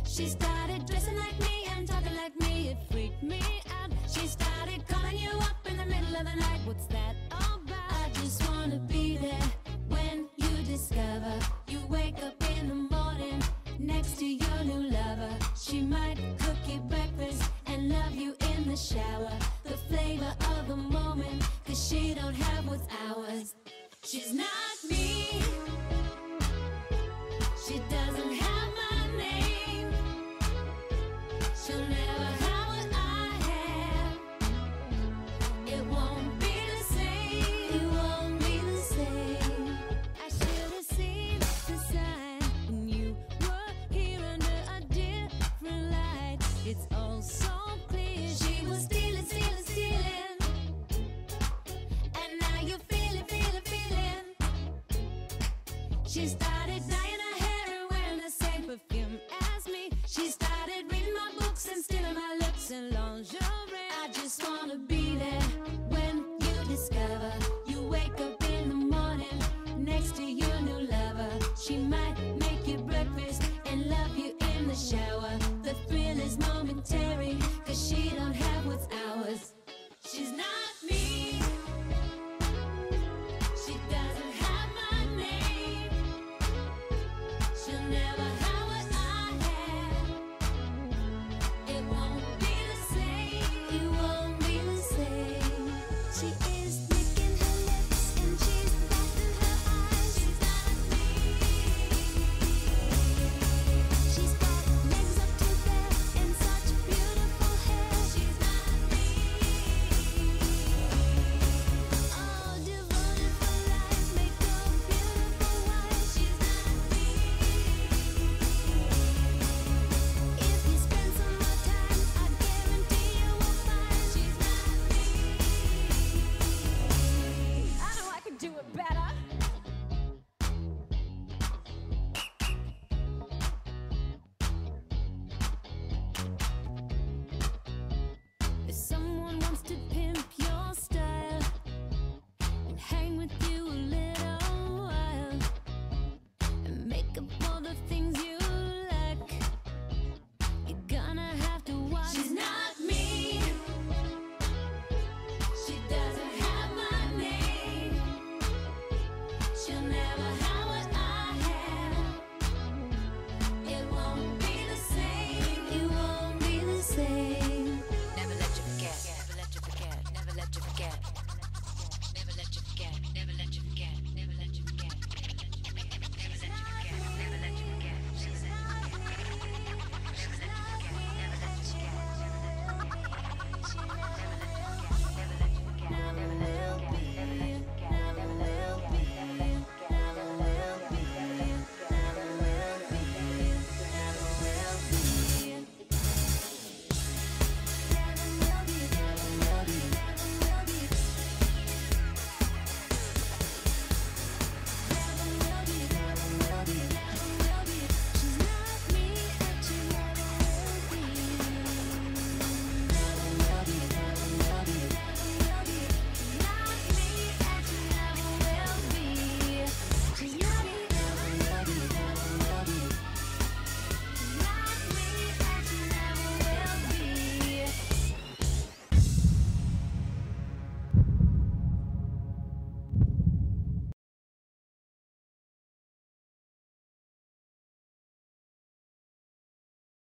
She started dressing like me and talking like me, it freaked me out. She started calling you up in the middle of the night, what's that all about? I just wanna be there when you discover you wake up in the morning next to your new lover. She might cook you breakfast and love you in the shower, the flavor of the moment, 'cause she don't have what's ours. She's not me, she doesn't have my name, she'll never have what I have. It won't be the same, it won't be the same. I should have seen the sign when you were here under a different light. It's all so clear, she was stealing, stealing, stealing, and now you feel it, feel it, feeling. She started dyeing her hair and wearing the same perfume as me. She started